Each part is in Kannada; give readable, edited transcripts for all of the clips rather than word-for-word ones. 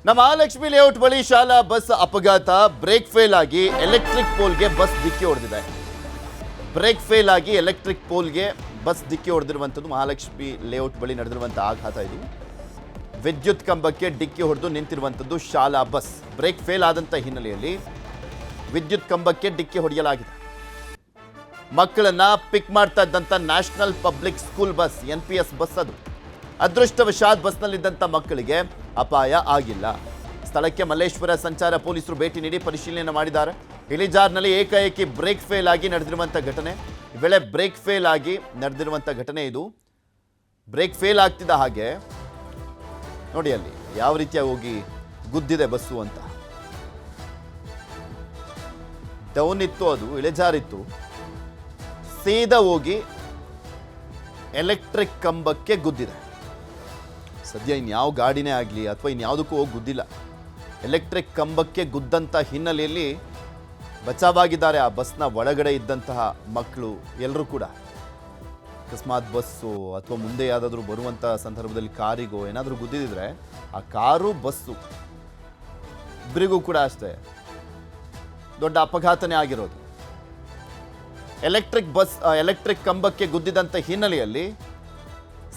ನಮ್ಮ ಮಹಾಲಕ್ಷ್ಮಿ ಲೇಔಟ್ ಬಳಿ ಶಾಲಾ ಬಸ್ ಅಪಘಾತ. ಬ್ರೇಕ್ ಫೇಲ್ ಆಗಿ ಎಲೆಕ್ಟ್ರಿಕ್ ಪೋಲ್ಗೆ ಬಸ್ ಡಿಕ್ಕಿ ಹೊಡೆದಿದೆ. ಬ್ರೇಕ್ ಫೇಲ್ ಆಗಿ ಎಲೆಕ್ಟ್ರಿಕ್ ಪೋಲ್ಗೆ ಬಸ್ ಡಿಕ್ಕಿ ಹೊಡೆದಿರುವಂಥದ್ದು ಮಹಾಲಕ್ಷ್ಮಿ ಲೇಔಟ್ ಬಳಿ ನಡೆದಿರುವಂಥ ಆಘಾತ ಇದು. ವಿದ್ಯುತ್ ಕಂಬಕ್ಕೆ ಡಿಕ್ಕಿ ಹೊಡೆದು ನಿಂತಿರುವಂಥದ್ದು ಶಾಲಾ ಬಸ್. ಬ್ರೇಕ್ ಫೇಲ್ ಆದಂಥ ಹಿನ್ನೆಲೆಯಲ್ಲಿ ವಿದ್ಯುತ್ ಕಂಬಕ್ಕೆ ಡಿಕ್ಕಿ ಹೊಡೆಯಲಾಗಿದೆ. ಮಕ್ಕಳನ್ನ ಪಿಕ್ ಮಾಡ್ತಾ ಇದ್ದಂಥ national public school bus, NPS bus ಅದು. ಅದೃಷ್ಟವಶಾತ್ ಬಸ್ನಲ್ಲಿದ್ದಂಥ ಮಕ್ಕಳಿಗೆ ಅಪಾಯ ಆಗಿಲ್ಲ. ಸ್ಥಳಕ್ಕೆ ಮಲ್ಲೇಶ್ವರ ಸಂಚಾರ ಪೊಲೀಸರು ಭೇಟಿ ನೀಡಿ ಪರಿಶೀಲನೆ ಮಾಡಿದ್ದಾರೆ. ಇಳಿಜಾರ್ನಲ್ಲಿ ಏಕಾಏಕಿ ಬ್ರೇಕ್ ಫೇಲ್ ಆಗಿ ನಡೆದಿರುವಂಥ ಘಟನೆ. ಈ ವೇಳೆ ಬ್ರೇಕ್ ಫೇಲ್ ಆಗಿ ನಡೆದಿರುವಂಥ ಘಟನೆ ಇದು. ಬ್ರೇಕ್ ಫೇಲ್ ಆಗ್ತಿದ್ದ ಹಾಗೆ ನೋಡಿ ಅಲ್ಲಿ ಯಾವ ರೀತಿಯಾಗಿ ಹೋಗಿ ಗುದ್ದಿದೆ ಬಸ್ಸು ಅಂತ. ಡೌನ್ ಇತ್ತು, ಅದು ಇಳಿಜಾರಿತ್ತು. ಸೀದಾ ಹೋಗಿ ಎಲೆಕ್ಟ್ರಿಕ್ ಕಂಬಕ್ಕೆ ಗುದ್ದಿದೆ. ಸದ್ಯ ಇನ್ಯಾವ ಗಾಡಿನೇ ಆಗಲಿ ಅಥವಾ ಇನ್ಯಾವುದಕ್ಕೂ ಹೋಗಿ ಗುದ್ದಿಲ್ಲ. ಎಲೆಕ್ಟ್ರಿಕ್ ಕಂಬಕ್ಕೆ ಗುದ್ದಂಥ ಹಿನ್ನೆಲೆಯಲ್ಲಿ ಬಚಾವಾಗಿದ್ದಾರೆ ಆ ಬಸ್ನ ಒಳಗಡೆ ಇದ್ದಂತಹ ಮಕ್ಕಳು ಎಲ್ಲರೂ ಕೂಡ. ಅಕಸ್ಮಾತ್ ಬಸ್ಸು ಅಥವಾ ಮುಂದೆ ಯಾವುದಾದ್ರೂ ಬರುವಂಥ ಸಂದರ್ಭದಲ್ಲಿ ಕಾರಿಗೋ ಏನಾದರೂ ಗುದ್ದಿದ್ರೆ ಆ ಕಾರು ಬಸ್ಸು ಇಬ್ಬರಿಗೂ ಕೂಡ ಅಷ್ಟೇ ದೊಡ್ಡ ಅಪಘಾತನೇ ಆಗಿರೋದು. ಎಲೆಕ್ಟ್ರಿಕ್ ಕಂಬಕ್ಕೆ ಗುದ್ದಿದಂಥ ಹಿನ್ನೆಲೆಯಲ್ಲಿ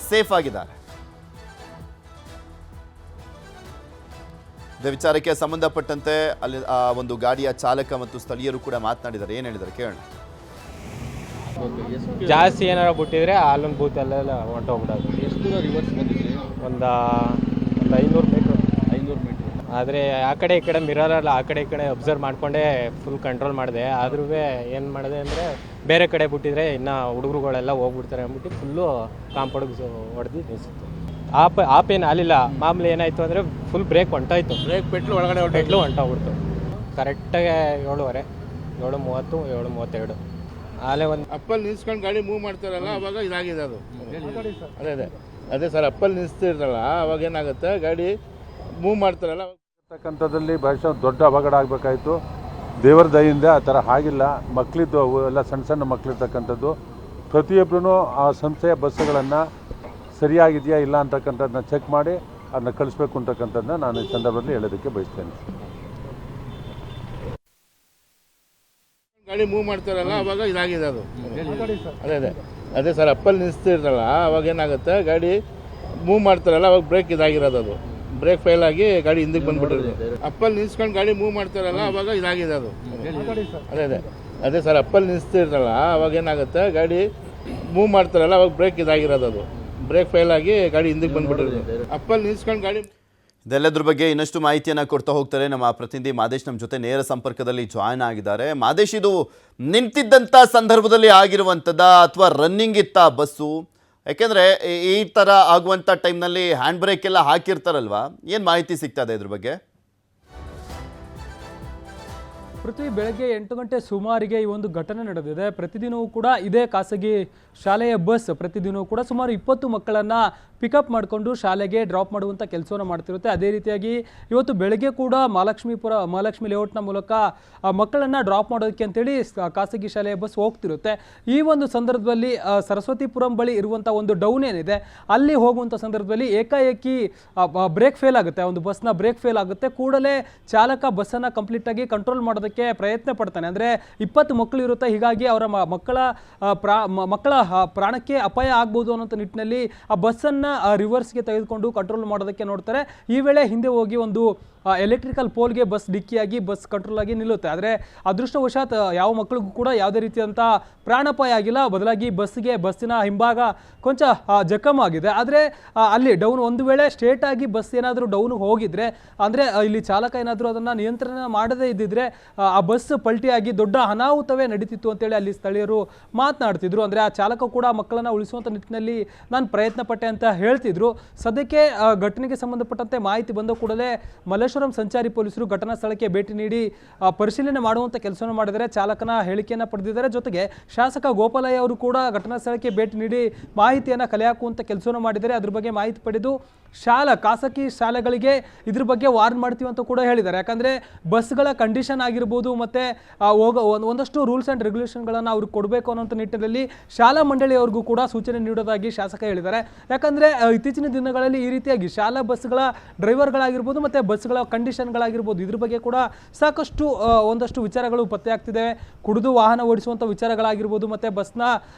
ಸೇಫ್ ಆಗಿದ್ದಾರೆ. ಇದೇ ವಿಚಾರಕ್ಕೆ ಸಂಬಂಧಪಟ್ಟಂತೆ ಅಲ್ಲಿ ಆ ಒಂದು ಗಾಡಿಯ ಚಾಲಕ ಮತ್ತು ಸ್ಥಳೀಯರು ಕೂಡ ಮಾತನಾಡಿದ್ದಾರೆ. ಏನು ಹೇಳಿದ್ದಾರೆ ಕೇಳೋಣ. ಜಾಸ್ತಿ ಏನಾರು ಬಿಟ್ಟಿದ್ರೆ ಅಲ್ಲೊಂದು ಬೂತ್ ಅಲ್ಲೆಲ್ಲ ಹೊಂಟೋಗ್ಬಿಡೋದು. ಎಷ್ಟು ದೂರ ರಿವರ್ಸ್ ಬಂದಿದೆ? ಒಂದು 500 ಮೀಟ್ರ್. 500 ಮೀಟ್ರ್. ಆದರೆ ಆ ಕಡೆ ಈ ಕಡೆ ಮಿರರೆಲ್ಲ ಆ ಕಡೆ ಈ ಕಡೆ ಅಬ್ಸರ್ವ್ ಮಾಡಿಕೊಂಡೇ ಫುಲ್ ಕಂಟ್ರೋಲ್ ಮಾಡಿದೆ. ಆದ್ರೂ ಏನು ಮಾಡಿದೆ ಅಂದರೆ ಬೇರೆ ಕಡೆ ಬಿಟ್ಟಿದ್ರೆ ಇನ್ನು ಹುಡುಗರುಗಳೆಲ್ಲ ಹೋಗ್ಬಿಡ್ತಾರೆ ಅಂದ್ಬಿಟ್ಟು ಫುಲ್ಲು ಕಾಂಪೌಂಡ್ಗೆ ಹೊಡೆದು ನಿಲ್ಲಿಸುತ್ತೆ. ಆಪೇನು ಅಲ್ಲಿಲ್ಲ. ಮಾಮೂಲಿ ಏನಾಯಿತು ಅಂದರೆ ಫುಲ್ ಬ್ರೇಕ್ ಹೊಂಟಾಯಿತು. ಬ್ರೇಕ್ ಪೆಟ್ಲು ಒಳಗಡೆ ಹೊಂಟೋಗ್ಬಿಡ್ತು. ಕರೆಕ್ಟಾಗಿ 7:30, 7:30, 7:32 ಆಲೇ ಒಂದು ಅಪ್ಪಲ್ಲಿ ನಿಲ್ಸ್ಕೊಂಡು ಗಾಡಿ ಮೂವ್ ಮಾಡ್ತಾರಲ್ಲ ಅವಾಗ ಇದಾಗಿದೆ ಅದು. ಅದೇ ಸರ್, ಅಪ್ಪಲ್ಲಿ ನಿಲ್ಲಿಸ್ತಿರಲ್ಲ ಅವಾಗ ಏನಾಗುತ್ತೆ, ಗಾಡಿ ಮೂವ್ ಮಾಡ್ತಾರಲ್ಲ ಅಂತಕ್ಕಂಥದ್ದಲ್ಲಿ ಬಹುಶಃ ದೊಡ್ಡ ಅವಘಡ ಆಗಬೇಕಾಯಿತು. ದೇವರ ದಯಿಂದ ಆ ಥರ ಆಗಿಲ್ಲ. ಮಕ್ಕಳಿದ್ದು ಎಲ್ಲ ಸಣ್ಣ ಸಣ್ಣ ಮಕ್ಕಳಿರ್ತಕ್ಕಂಥದ್ದು. ಪ್ರತಿಯೊಬ್ಬರೂ ಆ ಸಂಸ್ಥೆಯ ಬಸ್ಸುಗಳನ್ನು ಸರಿಯಾಗಿದೆಯಾ ಇಲ್ಲ ಅಂತಕ್ಕಂಥದ್ದನ್ನ ಚೆಕ್ ಮಾಡಿ ಅದನ್ನ ಕಳಿಸ್ಬೇಕು ಅಂತಕ್ಕಂಥದ್ದನ್ನ ನಾನು ಈ ಸಂದರ್ಭದಲ್ಲಿ ಹೇಳೋದಕ್ಕೆ ಬಯಸ್ತೇನೆ. ಗಾಡಿ ಮೂವ್ ಮಾಡ್ತಾರಲ್ಲ ಅವಾಗ ಇದಾಗಿದೆ ಅದು. ಅದೇ ಸರ್, ಅಪ್ಪಲ್ಲಿ ನಿಲ್ಲಿಸ್ತಿರಲ್ಲ ಅವಾಗ ಏನಾಗುತ್ತೆ, ಗಾಡಿ ಮೂವ್ ಮಾಡ್ತಾರಲ್ಲ ಅವಾಗ ಬ್ರೇಕ್ ಇದಾಗಿರೋದು. ಅದು ಬ್ರೇಕ್ ಫೇಲ್ ಆಗಿ ಗಾಡಿ ಹಿಂದಕ್ಕೆ ಬಂದ್ಬಿಟ್ಟಿರೋದು. ಅಪ್ಪಲ್ಲಿ ನಿಲ್ಸ್ಕೊಂಡು ಗಾಡಿ ಮೂವ್ ಮಾಡ್ತಾರಲ್ಲ ಅವಾಗ ಇದಾಗಿದೆ ಅದು. ಅದೇ ಸರ್, ಅಪ್ಪಲ್ಲಿ ನಿಲ್ಲಿಸ್ತಿರಲ್ಲ ಅವಾಗ ಏನಾಗುತ್ತೆ, ಗಾಡಿ ಮೂವ್ ಮಾಡ್ತಾರಲ್ಲ ಅವಾಗ ಬ್ರೇಕ್ ಇದಾಗಿರೋದು. ಅದು ಬ್ರೇಕ್ ಫೇಲ್ ಆಗಿ ಗಾಡಿ ಹಿಂದಕ್ಕೆ ಬಂದ್ಬಿಟ್ಟಿರೋದು. ಅಪ್ಪಲ್ಲಿ ನಿಲ್ಸ್ಕೊಂಡು ಗಾಡಿ ಇದೆಲ್ಲದ್ರ ಬಗ್ಗೆ ಇನ್ನಷ್ಟು ಮಾಹಿತಿಯನ್ನು ಕೊಡ್ತಾ ಹೋಗ್ತಾರೆ ನಮ್ಮ ಪ್ರತಿನಿಧಿ ಮಾದೇಶ್. ನಮ್ಮ ಜೊತೆ ನೇರ ಸಂಪರ್ಕದಲ್ಲಿ ಜಾಯ್ನ್ ಆಗಿದ್ದಾರೆ. ಮಾದೇಶ್, ಇದು ನಿಂತಿದ್ದಂಥ ಸಂದರ್ಭದಲ್ಲಿ ಆಗಿರುವಂಥದ್ದ ಅಥವಾ ರನ್ನಿಂಗ್ ಇತ್ತ ಬಸ್ಸು? ಯಾಕೆಂದರೆ ಈ ಥರ ಆಗುವಂಥ ಟೈಮ್ನಲ್ಲಿ ಹ್ಯಾಂಡ್ ಬ್ರೇಕ್ ಎಲ್ಲ ಹಾಕಿರ್ತಾರಲ್ವಾ, ಏನು ಮಾಹಿತಿ ಸಿಗ್ತಾ ಇದೆ ಇದ್ರ ಬಗ್ಗೆ? ಪೃಥ್ವಿ, ಬೆಳಗ್ಗೆ 8 ಗಂಟೆ ಸುಮಾರಿಗೆ ಈ ಒಂದು ಘಟನೆ ನಡೆದಿದೆ. ಪ್ರತಿದಿನವೂ ಕೂಡ ಇದೇ ಖಾಸಗಿ ಶಾಲೆಯ ಬಸ್ ಪ್ರತಿದಿನವೂ ಕೂಡ ಸುಮಾರು 20 ಮಕ್ಕಳನ್ನು ಪಿಕಪ್ ಮಾಡಿಕೊಂಡು ಶಾಲೆಗೆ ಡ್ರಾಪ್ ಮಾಡುವಂಥ ಕೆಲಸವನ್ನು ಮಾಡ್ತಿರುತ್ತೆ. ಅದೇ ರೀತಿಯಾಗಿ ಇವತ್ತು ಬೆಳಗ್ಗೆ ಕೂಡ ಮಹಾಲಕ್ಷ್ಮಿ ಲೇಔಟ್ನ ಮೂಲಕ ಮಕ್ಕಳನ್ನು ಡ್ರಾಪ್ ಮಾಡೋದಕ್ಕೆ ಅಂತೇಳಿ ಖಾಸಗಿ ಶಾಲೆಯ ಬಸ್ ಹೋಗ್ತಿರುತ್ತೆ. ಈ ಒಂದು ಸಂದರ್ಭದಲ್ಲಿ ಸರಸ್ವತಿಪುರಂ ಬಳಿ ಇರುವಂಥ ಒಂದು ಡೌನ್ ಏನಿದೆ ಅಲ್ಲಿ ಹೋಗುವಂಥ ಸಂದರ್ಭದಲ್ಲಿ ಏಕಾಏಕಿ ಬ್ರೇಕ್ ಫೇಲ್ ಆಗುತ್ತೆ. ಒಂದು ಬಸ್ನ ಬ್ರೇಕ್ ಫೇಲ್ ಆಗುತ್ತೆ. ಕೂಡಲೇ ಚಾಲಕ ಬಸ್ಸನ್ನು ಕಂಪ್ಲೀಟಾಗಿ ಕಂಟ್ರೋಲ್ ಮಾಡೋದಕ್ಕೆ ಪ್ರಯತ್ನ ಪಡ್ತಾನೆ. ಅಂದರೆ 20 ಮಕ್ಕಳು ಇರುತ್ತೆ, ಹೀಗಾಗಿ ಅವರ ಮಕ್ಕಳ ಪ್ರಾಣಕ್ಕೆ ಅಪಾಯ ಆಗ್ಬೋದು ಅನ್ನೋ ನಿಟ್ಟಿನಲ್ಲಿ ಆ ಬಸ್ಸನ್ನು ರಿವರ್ಸ್ಗೆ ತೆಗೆದುಕೊಂಡು ಕಂಟ್ರೋಲ್ ಮಾಡೋದಕ್ಕೆ ನೋಡ್ತಾರೆ. ಈ ವೇಳೆ ಹಿಂದೆ ಹೋಗಿ ಒಂದು ಎಲೆಕ್ಟ್ರಿಕಲ್ ಪೋಲ್ಗೆ ಬಸ್ ಡಿಕ್ಕಿಯಾಗಿ ಬಸ್ ಕಂಟ್ರೋಲ್ ಆಗಿ ನಿಲ್ಲುತ್ತೆ. ಆದರೆ ಅದೃಷ್ಟವಶಾತ್ ಯಾವ ಮಕ್ಕಳಿಗೂ ಕೂಡ ಯಾವುದೇ ರೀತಿಯಾದಂಥ ಪ್ರಾಣಾಪಾಯ ಆಗಿಲ್ಲ. ಬದಲಾಗಿ ಬಸ್ಸಿನ ಹಿಂಭಾಗ ಕೊಂಚ ಜಖಮ್ ಆಗಿದೆ. ಆದರೆ ಅಲ್ಲಿ ಡೌನ್ ಒಂದು ವೇಳೆ ಸ್ಟ್ರೇಟ್ ಆಗಿ ಬಸ್ ಏನಾದರೂ ಡೌನ್ ಹೋಗಿದ್ರೆ, ಅಂದರೆ ಇಲ್ಲಿ ಚಾಲಕ ಏನಾದರೂ ಅದನ್ನು ನಿಯಂತ್ರಣ ಮಾಡದೇ ಇದ್ದಿದ್ರೆ ಆ ಬಸ್ ಪಲ್ಟಿಯಾಗಿ ದೊಡ್ಡ ಅನಾಹುತವೇ ನಡೀತಿತ್ತು ಅಂತೇಳಿ ಅಲ್ಲಿ ಸ್ಥಳೀಯರು ಮಾತನಾಡ್ತಿದ್ರು. ಅಂದರೆ ಆ ಚಾಲಕ ಕೂಡ ಮಕ್ಕಳನ್ನು ಉಳಿಸುವಂಥ ನಿಟ್ಟಿನಲ್ಲಿ ನಾನು ಪ್ರಯತ್ನ ಪಟ್ಟೆ ಅಂತ ಹೇಳ್ತಿದ್ರು. ಸದ್ಯಕ್ಕೆ ಘಟನೆಗೆ ಸಂಬಂಧಪಟ್ಟಂತೆ ಮಾಹಿತಿ ಬಂದ ಕೂಡಲೇ ಮಲ್ಲೇಶ್ವರಂ ಸಂಚಾರಿ ಪೊಲೀಸರು ಘಟನಾ ಸ್ಥಳಕ್ಕೆ ಭೇಟಿ ನೀಡಿ ಪರಿಶೀಲನೆ ಮಾಡುವಂಥ ಕೆಲಸವನ್ನು ಮಾಡಿದ್ದಾರೆ. ಚಾಲಕನ ಹೇಳಿಕೆಯನ್ನು ಪಡೆದಿದ್ದಾರೆ. ಜೊತೆಗೆ ಶಾಸಕ ಗೋಪಾಲಯ್ಯ ಅವರು ಕೂಡ ಘಟನಾ ಸ್ಥಳಕ್ಕೆ ಭೇಟಿ ನೀಡಿ ಮಾಹಿತಿಯನ್ನು ಕಲೆ ಹಾಕುವಂಥ ಕೆಲಸವನ್ನು ಮಾಡಿದ್ದಾರೆ. ಅದ್ರ ಬಗ್ಗೆ ಮಾಹಿತಿ ಪಡೆದು ಖಾಸಗಿ ಶಾಲೆಗಳಿಗೆ ಇದ್ರ ಬಗ್ಗೆ ವಾರ್ನ್ ಮಾಡ್ತೀವಿ ಅಂತ ಕೂಡ ಹೇಳಿದ್ದಾರೆ. ಯಾಕಂದರೆ ಬಸ್ಗಳ ಕಂಡೀಷನ್ ಆಗಿರ್ಬೋದು ಮತ್ತು ಒಂದಷ್ಟು ರೂಲ್ಸ್ ಆ್ಯಂಡ್ ರೆಗ್ಯುಲೇಷನ್ಗಳನ್ನು ಅವ್ರಿಗೆ ಕೊಡಬೇಕು ಅನ್ನೋಂಥ ನಿಟ್ಟಿನಲ್ಲಿ ಶಾಲಾ ಮಂಡಳಿಯವ್ರಿಗೂ ಕೂಡ ಸೂಚನೆ ನೀಡೋದಾಗಿ ಶಾಸಕ ಹೇಳಿದ್ದಾರೆ. ಯಾಕಂದರೆ ಇತ್ತೀಚಿನ ದಿನಗಳಲ್ಲಿ ಈ ರೀತಿಯಾಗಿ ಶಾಲಾ ಬಸ್ಗಳ ಡ್ರೈವರ್ಗಳಾಗಿರ್ಬೋದು ಮತ್ತು ಬಸ್ಗಳ ಕಂಡೀಷನ್ಗಳಾಗಿರ್ಬೋದು ಇದ್ರ ಬಗ್ಗೆ ಕೂಡ ಸಾಕಷ್ಟು ಒಂದಷ್ಟು ವಿಚಾರಗಳು ಪತ್ತೆಯಾಗ್ತಿದೆ. ಕುಡಿದು ವಾಹನ ಓಡಿಸುವಂಥ ವಿಚಾರಗಳಾಗಿರ್ಬೋದು ಮತ್ತು ಬಸ್ನ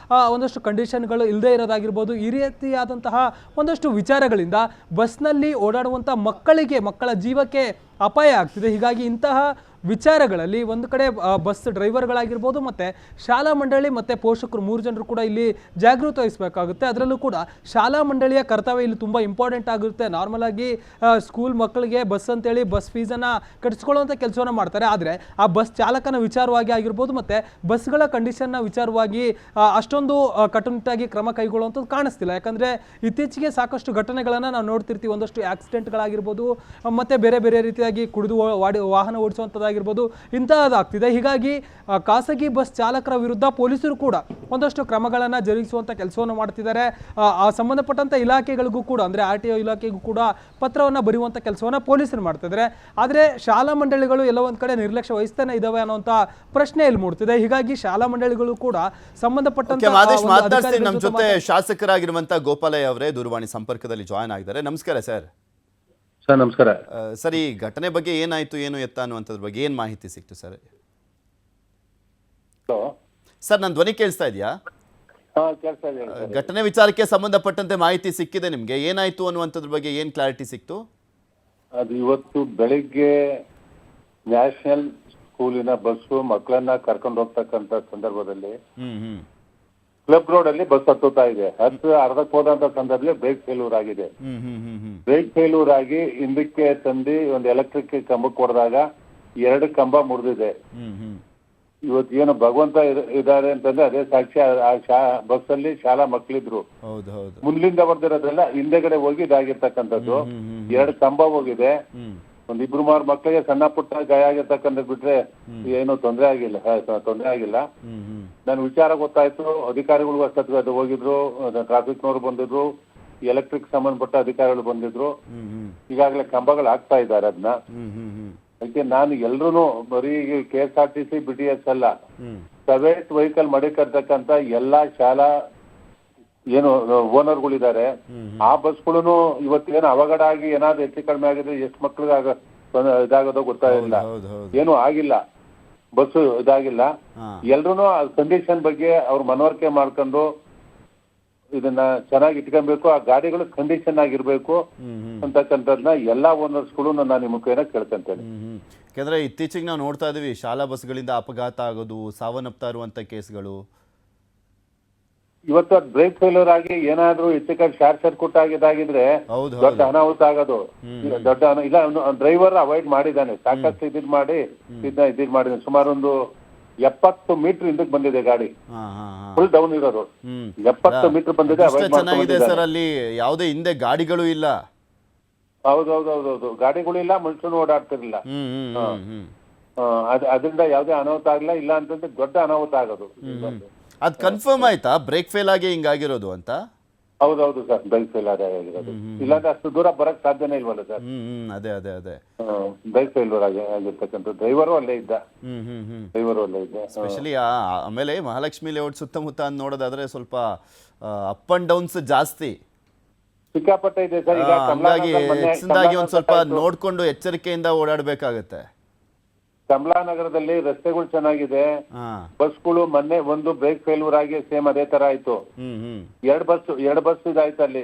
ಒಂದಷ್ಟು ಕಂಡೀಷನ್ಗಳು ಇಲ್ಲದೇ ಇರೋದಾಗಿರ್ಬೋದು, ಈ ರೀತಿಯಾದಂತಹ ಒಂದಷ್ಟು ವಿಚಾರಗಳಿಂದ ಬಸ್ನಲ್ಲಿ ಓಡಾಡುವಂಥ ಮಕ್ಕಳ ಜೀವಕ್ಕೆ ಅಪಾಯ ಆಗ್ತಿದೆ. ಹೀಗಾಗಿ ಇಂತಹ ವಿಚಾರಗಳಲ್ಲಿ ಒಂದು ಕಡೆ ಬಸ್ ಡ್ರೈವರ್ಗಳಾಗಿರ್ಬೋದು ಮತ್ತು ಶಾಲಾ ಮಂಡಳಿ ಮತ್ತು ಪೋಷಕರು 3 ಜನರು ಕೂಡ ಇಲ್ಲಿ ಜಾಗೃತಿ ವಹಿಸಬೇಕಾಗುತ್ತೆ. ಅದರಲ್ಲೂ ಕೂಡ ಶಾಲಾ ಮಂಡಳಿಯ ಕರ್ತವ್ಯ ಇಲ್ಲಿ ತುಂಬ ಇಂಪಾರ್ಟೆಂಟ್ ಆಗುತ್ತೆ. ನಾರ್ಮಲ್ ಆಗಿ ಸ್ಕೂಲ್ ಮಕ್ಕಳಿಗೆ ಬಸ್ ಅಂತೇಳಿ ಬಸ್ ಫೀಸನ್ನು ಕಟ್ಟಿಸ್ಕೊಳ್ಳುವಂಥ ಕೆಲಸವನ್ನು ಮಾಡ್ತಾರೆ. ಆದರೆ ಆ ಬಸ್ ಚಾಲಕನ ವಿಚಾರವಾಗಿ ಆಗಿರ್ಬೋದು ಮತ್ತು ಬಸ್ಗಳ ಕಂಡೀಷನ್ನ ವಿಚಾರವಾಗಿ ಅಷ್ಟೊಂದು ಕಟ್ಟುನಿಟ್ಟಾಗಿ ಕ್ರಮ ಕೈಗೊಳ್ಳುವಂಥದ್ದು ಕಾಣಿಸ್ತಿಲ್ಲ. ಯಾಕಂದರೆ ಇತ್ತೀಚೆಗೆ ಸಾಕಷ್ಟು ಘಟನೆಗಳನ್ನು ನಾವು ನೋಡ್ತಿರ್ತೀವಿ. ಒಂದಷ್ಟು ಆಕ್ಸಿಡೆಂಟ್ಗಳಾಗಿರ್ಬೋದು ಮತ್ತು ಬೇರೆ ಬೇರೆ ರೀತಿಯಾಗಿ ಕುಡಿದು ವಾಹನ ಓಡಿಸುವಂಥದ್ದು ಆಗಿರ್ಬೋದು ಇಂತಹದ್ದಾಗ್ತಿದೆ. ಹೀಗಾಗಿ ಖಾಸಗಿ ಬಸ್ ಚಾಲಕರ ವಿರುದ್ಧ ಪೊಲೀಸರು ಕೂಡ ಒಂದಷ್ಟು ಕ್ರಮಗಳನ್ನು ಜರುಗಿಸುವಂಥ ಕೆಲಸವನ್ನು ಮಾಡ್ತಿದ್ದಾರೆ. ಆ ಸಂಬಂಧಪಟ್ಟಂಥ ಇಲಾಖೆಗಳಿಗೂ ಕೂಡ ಅಂದರೆ RTO ಇಲಾಖೆಗೂ ಕೂಡ ಪತ್ರವನ್ನು ಬರೆಯುವಂಥ ಕೆಲಸವನ್ನು ಪೊಲೀಸರು ಮಾಡ್ತಿದ್ದಾರೆ. ಆದರೆ ಶಾಲಾ ಮಂಡಳಿಗಳು ಎಲ್ಲ ಒಂದು ಕಡೆ ನಿರ್ಲಕ್ಷ್ಯ ವಹಿಸ್ತಾನೆ ಇದಾವೆ ಅನ್ನೋಂಥ ಪ್ರಶ್ನೆ ಇಲ್ಲಿ ಮೂಡ್ತಿದೆ. ಹೀಗಾಗಿ ಶಾಲಾ ಮಂಡಳಿಗಳು ಕೂಡ ಸಂಬಂಧಪಟ್ಟಂತ ನಮ್ಮ ಜೊತೆ ಶಾಸಕರಾಗಿರುವಂತಹ ಗೋಪಾಲಯ್ಯ ಅವರೇ ದೂರವಾಣಿ ಸಂಪರ್ಕದಲ್ಲಿ ಜಾಯ್ನ್ ಆಗಿದ್ದಾರೆ. ನಮಸ್ಕಾರ ಸರ್. ಸರ್ ನಮಸ್ಕಾರ. ಸರ್, ಈ ಘಟನೆ ಬಗ್ಗೆ ಏನಾಯ್ತು, ಏನು ಎತ್ತ ಅನ್ನುವಂಥದ್ರ ಬಗ್ಗೆ ಏನು ಮಾಹಿತಿ ಸಿಕ್ತು ಸರ್? ಸರ್, ನನ್ನ ಧ್ವನಿ ಕೇಳಿಸ್ತಾ ಇದೆಯಾ? ಘಟನೆ ವಿಚಾರಕ್ಕೆ ಸಂಬಂಧಪಟ್ಟಂತೆ ಮಾಹಿತಿ ಸಿಕ್ಕಿದೆ ನಿಮಗೆ? ಏನಾಯ್ತು ಅನ್ನುವಂಥದ್ರ ಬಗ್ಗೆ ಏನು ಕ್ಲಾರಿಟಿ ಸಿಕ್ತು? ಅದು ಇವತ್ತು ಬೆಳಿಗ್ಗೆ ನ್ಯಾಷನಲ್ ಸ್ಕೂಲಿನ ಬಸ್ಸು ಮಕ್ಕಳನ್ನ ಕರ್ಕೊಂಡು ಹೋಗ್ತಕ್ಕಂಥ ಸಂದರ್ಭದಲ್ಲಿ ಕ್ಲಬ್ ರೋಡ್ ಅಲ್ಲಿ ಬಸ್ ಹತ್ತುತ್ತಾ ಇದೆ. ಅರ್ಧಕ್ಕೆ ಹೋದಂತ ಸಂದರ್ಭದಲ್ಲಿ ಬ್ರೇಕ್ ಫೇಲ್ಯೂರ್ ಆಗಿದೆ. ಬ್ರೇಕ್ ಫೇಲ್ಯೂರ್ ಆಗಿ ಹಿಂದಕ್ಕೆ ತಂದು ಒಂದು ಎಲೆಕ್ಟ್ರಿಕ್ ಕಂಬಕ್ಕೆ ಹೊಡೆದಾಗ 2 ಕಂಬ ಮುರಿದಿದೆ. ಇವತ್ತು ಏನು ಭಗವಂತ ಇದ್ದಾರೆ ಅಂತಂದ್ರೆ ಅದೇ ಸಾಕ್ಷಿ. ಆ ಬಸ್ ಅಲ್ಲಿ ಶಾಲಾ ಮಕ್ಕಳಿದ್ರು. ಮುಂದ್ಲಿಂದ ಬರ್ದಿರೋದ್ರೆಲ್ಲ ಹಿಂದೆಗಡೆ ಹೋಗಿ ಇದಾಗಿರ್ತಕ್ಕಂಥದ್ದು. 2 ಕಂಬ ಹೋಗಿದೆ. ಒಂದ್ 2-3 ಮಕ್ಕಳಿಗೆ ಸಣ್ಣ ಪುಟ್ಟ ಗಾಯ ಆಗಿರ್ತಕ್ಕಂಥ ಬಿಟ್ರೆ ಏನು ತೊಂದರೆ ಆಗಿಲ್ಲ. ನನ್ ವಿಚಾರ ಗೊತ್ತಾಯ್ತು. ಅಧಿಕಾರಿಗಳು ಅಷ್ಟೊತ್ತಿಗೆ ಅದು ಹೋಗಿದ್ರು, ಟ್ರಾಫಿಕ್ನವ್ರು ಬಂದಿದ್ರು, ಎಲೆಕ್ಟ್ರಿಕ್ ಸಂಬಂಧಪಟ್ಟ ಅಧಿಕಾರಿಗಳು ಬಂದಿದ್ರು. ಈಗಾಗಲೇ ಕಂಬಗಳು ಹಾಕ್ತಾ ಇದ್ದಾರೆ ಅದನ್ನ. ಅದಕ್ಕೆ ನಾನು ಎಲ್ರು ಬರೀ KSRTC BTS ಅಲ್ಲ, ಪ್ರೈವೇಟ್ ವೆಹಿಕಲ್ ಮಾಡಿರ್ತಕ್ಕಂಥ ಎಲ್ಲಾ ಶಾಲಾ ಏನು ಓನರ್ಗಳಿದ್ದಾರೆ ಆ ಬಸ್ಗಳು ಇವತ್ತೇನು ಅವಘಡ ಆಗಿ ಏನಾದ್ರು ಹೆಚ್ಚು ಕಡಿಮೆ ಆಗಿದ್ರೆ ಎಷ್ಟು ಮಕ್ಳಿಗೆ ಇದಾಗೋದೋ ಗೊತ್ತಾಗಿಲ್ಲ. ಏನು ಆಗಿಲ್ಲ, ಬಸ್ ಇದಾಗಿಲ್ಲ. ಎಲ್ರು ಕಂಡೀಷನ್ ಬಗ್ಗೆ ಅವ್ರ ಮನವರಿಕೆ ಮಾಡ್ಕೊಂಡು ಇದನ್ನ ಚೆನ್ನಾಗಿ ಇಟ್ಕೊಬೇಕು. ಆ ಗಾಡಿಗಳು ಕಂಡೀಷನ್ ಆಗಿರ್ಬೇಕು ಅಂತಕ್ಕಂಥದ್ನ ಎಲ್ಲಾ ಓನರ್ಸ್ಗಳು ನಾನು ನಿಮ್ಮ ಮುಖೇನ ಕೇಳ್ಕೊಂತೇನೆ. ಯಾಕಂದ್ರೆ ಇತ್ತೀಚೆಗೆ ನಾವು ನೋಡ್ತಾ ಇದೀವಿ ಶಾಲಾ ಬಸ್ಗಳಿಂದ ಅಪಘಾತ ಆಗೋದು, ಸಾವನ್ನಪ್ತಾ ಇರುವಂತ ಕೇಸ್ಗಳು. ಇವತ್ತು ಅದು ಬ್ರೇಕ್ ಫೇಲ್ಯೂರ್ ಆಗಿ ಏನಾದ್ರು ಹೆಚ್ಚು ಕಡೆ ಶಾರ್ಟ್ ಸರ್ಕ್ಯೂಟ್ ಆಗಿದ್ದಾಗಿದ್ರೆ ದೊಡ್ಡ ಅನಾಹುತ ಆಗೋದು. ದೊಡ್ಡ ಇಲ್ಲ, ಡ್ರೈವರ್ ಅವಾಯ್ಡ್ ಮಾಡಿದ್ದಾನೆ. ಸಾಕಷ್ಟು ಇದ್ ಮಾಡಿದ್ದಾನೆ. ಸುಮಾರು ಒಂದು 70 ಮೀಟರ್ ಹಿಂದಕ್ಕೆ ಬಂದಿದೆ ಗಾಡಿ. ಫುಲ್ ಡೌನ್ ಇರೋದು 70 ಮೀಟರ್ ಬಂದಿದೆ. ಚೆನ್ನಾಗಿದೆ ಸರ್, ಅಲ್ಲಿ ಯಾವುದೇ ಹಿಂದೆ ಗಾಡಿಗಳು ಇಲ್ಲ. ಹೌದೌದೌದೌದು, ಗಾಡಿಗಳು ಇಲ್ಲ, ಮನುಷ್ಯನು ಓಡಾಡ್ತಿರ್ಲಿಲ್ಲ. ಅದರಿಂದ ಯಾವುದೇ ಅನಾಹುತ ಆಗಿಲ್ಲ. ಇಲ್ಲ ಅಂತಂದ್ರೆ ದೊಡ್ಡ ಅನಾಹುತ ಆಗೋದು. ಅದ್ ಕನ್ಫರ್ಮ್ ಆಯ್ತಾ ಬ್ರೇಕ್ ಫೇಲ್ ಆಗಿ ಹಿಂಗಾಗಿರೋದು ಅಂತ? ಹೌದೌದು ಸರ್, ಬ್ರೇಕ್ ಫೇಲ್ ಆಗಿರೋದು. ಇಲ್ಲಾಂದ್ರೆ ಅಷ್ಟು ದೂರ ಬರಕ್ ಸಾಧ್ಯನೇ ಇಲ್ವಲ್ಲ ಸರ್. ಅದೇ ಬ್ರೇಕ್ ಫೇಲ್ಯೂರ್ ಆಗಿರ್ತಕ್ಕಂಥ ಡ್ರೈವರು ಅಲ್ಲೇ ಇದ್ದ. ಸ್ಪೆಷಲಿ ಆಮೇಲೆ ಮಹಾಲಕ್ಷ್ಮಿ ಲೇಔಟ್ ಸುತ್ತಮುತ್ತ ಅಂತ ನೋಡೋದಾದ್ರೆ ಸ್ವಲ್ಪ ಅಪ್ ಅಂಡ್ ಡೌನ್ಸ್ ಜಾಸ್ತಿ ಸಿಕ್ಕಾಪಟ್ಟೆ ಇದೆ ಸರ್. ಈಗ ಹಂಗಾಗಿ ಹೆಚ್ಚಿನದಾಗಿ ಒಂದ್ ಸ್ವಲ್ಪ ನೋಡ್ಕೊಂಡು ಎಚ್ಚರಿಕೆಯಿಂದ ಓಡಾಡ್ಬೇಕಾಗತ್ತೆ. ಕಮಲಾನಗರದಲ್ಲಿ ರಸ್ತೆಗಳು ಚೆನ್ನಾಗಿದೆ. ಬಸ್ಗಳು ಮೊನ್ನೆ ಒಂದು ಬ್ರೇಕ್ ಫೇಲ್ಯೂರ್ ಆಗಿ ಸೇಮ್ ಅದೇ ತರ ಆಯ್ತು. 2 ಬಸ್ ಇದಾಯ್ತು ಅಲ್ಲಿ.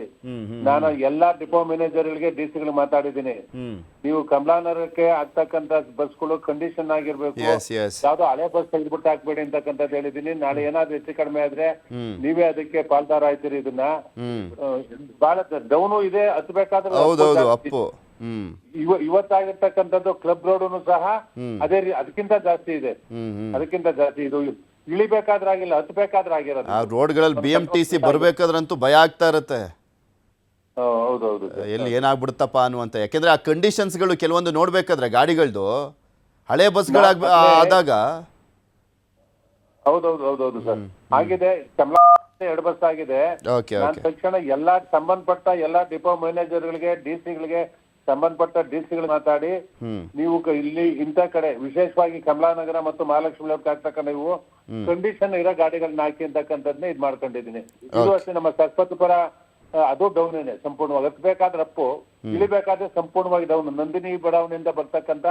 ನಾನು ಎಲ್ಲಾ ಡಿಪೋ ಮ್ಯಾನೇಜರ್ಗಳಿಗೆ DC ಮಾತಾಡಿದ್ದೀನಿ. ನೀವು ಕಮಲಾನಗರಕ್ಕೆ ಆಗ್ತಕ್ಕಂತ ಬಸ್ಗಳು ಕಂಡೀಷನ್ ಆಗಿರ್ಬೇಕು. ಯಾವ್ದೋ ಹಳೆ ಬಸ್ ತೆಗೆದ್ಬಿಟ್ಟು ಹಾಕ್ಬೇಡಿ ಅಂತಕ್ಕಂಥದ್ದು ಹೇಳಿದೀನಿ. ನಾಳೆ ಏನಾದ್ರು ಹೆಚ್ಚು ಕಡಿಮೆ ಆದ್ರೆ ನೀವೇ ಅದಕ್ಕೆ ಪಾಲ್ದಾರ ಆಯ್ತೀರಿ. ಇದನ್ನ ಬಹಳ ಡೌನು ಇದೆ. ಹತ್ಬೇಕಾದ್ರೆ ಇವತ್ತಾಗಿರ್ತಕ್ಕಂಥದ್ದು ಕ್ಲಬ್ ರೋಡ್ ಸಹ ಅದೇ ಅದಕ್ಕಿಂತ ಜಾಸ್ತಿ ಇದೆ. ಇದು ಇಳಿಬೇಕಾದ್ರಾಗಿಲ್ಲ, ಹತ್ಬೇಕಾದ್ರೆ ಆಗಿರೋದು. ರೋಡ್ಗಳಲ್ಲಿ BMTC ಬರ್ಬೇಕಾದ್ರಂತೂ ಭಯ ಆಗ್ತಾ ಇರತ್ತೆ. ಹೌದೌದು, ಎಲ್ಲಿ ಏನಾಗ್ಬಿಡುತ್ತಪ್ಪ ಅನ್ನುವಂತ. ಯಾಕೆಂದ್ರೆ ಆ ಕಂಡೀಷನ್ಸ್ಗಳು ಕೆಲವೊಂದು ನೋಡ್ಬೇಕಾದ್ರೆ ಗಾಡಿಗಳದ್ದು ಹಳೆ ಬಸ್ಗಳಾಗ ಆದಾಗ. ಹೌದೌದು ಸರ್ ಆಗಿದೆ. 2 ಬಸ್ ಆಗಿದೆ. ಓಕೆ ನಾನು ಓಕೆ ತಕ್ಷಣ ಎಲ್ಲಾ ಸಂಬಂಧಪಟ್ಟ ಎಲ್ಲಾ ಡಿಪೋ ಮ್ಯಾನೇಜರ್ಗಳಿಗೆ ಡಿಸಿಗಳಿಗೆ ಸಂಬಂಧಪಟ್ಟ ಡಿಸಿಗಳು ಮಾತಾಡಿ ನೀವು ಇಲ್ಲಿ ಇಂಥ ಕಡೆ ವಿಶೇಷವಾಗಿ ಕಮಲಾನಗರ ಮತ್ತು ಮಹಾಲಕ್ಷ್ಮಿ ಲೇಔಟ್ ಆಗ್ತಕ್ಕಂಥ ನೀವು ಕಂಡೀಷನ್ ಇರೋ ಗಾಡಿಗಳನ್ನ ಹಾಕಿ ಅಂತಕ್ಕಂಥದ್ನೇ ಇದ್ ಮಾಡ್ಕೊಂಡಿದ್ದೀನಿ. ಇದು ಅಷ್ಟೇ ನಮ್ಮ ಸರಸ್ವತಿಪುರ ಅದು ಡೌನ್ ಸಂಪೂರ್ಣವಾಗಿ ಹತ್ಬೇಕಾದ್ರೆ ಅಪ್ಪು, ಇಳಿಬೇಕಾದ್ರೆ ಸಂಪೂರ್ಣವಾಗಿ ಡೌನ್. ನಂದಿನಿ ಬಡಾವಣೆಯಿಂದ ಬರ್ತಕ್ಕಂಥ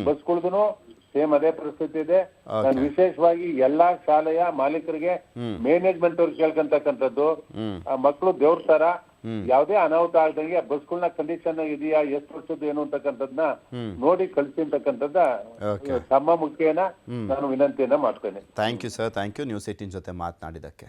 ಬಸ್ಗಳ್ದು ಸೇಮ್ ಅದೇ ಪರಿಸ್ಥಿತಿ ಇದೆ. ನಾನು ವಿಶೇಷವಾಗಿ ಎಲ್ಲಾ ಶಾಲೆಯ ಮಾಲೀಕರಿಗೆ ಮ್ಯಾನೇಜ್ಮೆಂಟ್ ಅವ್ರಿಗೆ ಕೇಳ್ಕೊಂತಕ್ಕಂಥದ್ದು, ಮಕ್ಕಳು ದೇವ್ರ ತರ ಯಾವುದೇ ಅನಾಹುತ ಆಗದಂಗೆ ಬಸ್ಗಳನ್ನ ಕಂಡೀಷನ್ ಇದೆಯಾ, ಎಷ್ಟು ವರ್ಷದ್ದು ಏನು ಅಂತಕ್ಕಂಥದ್ನ ನೋಡಿ ಕಳಿಸಿ ಅಂತಕ್ಕಂಥದ್ದ ತಮ್ಮ ಮುಖೇನ ನಾನು ವಿನಂತಿಯನ್ನ ಮಾಡ್ತೇನೆ. Thank you sir, thank you News 18 ಜೊತೆ ಮಾತನಾಡಿದ್ದಕ್ಕೆ.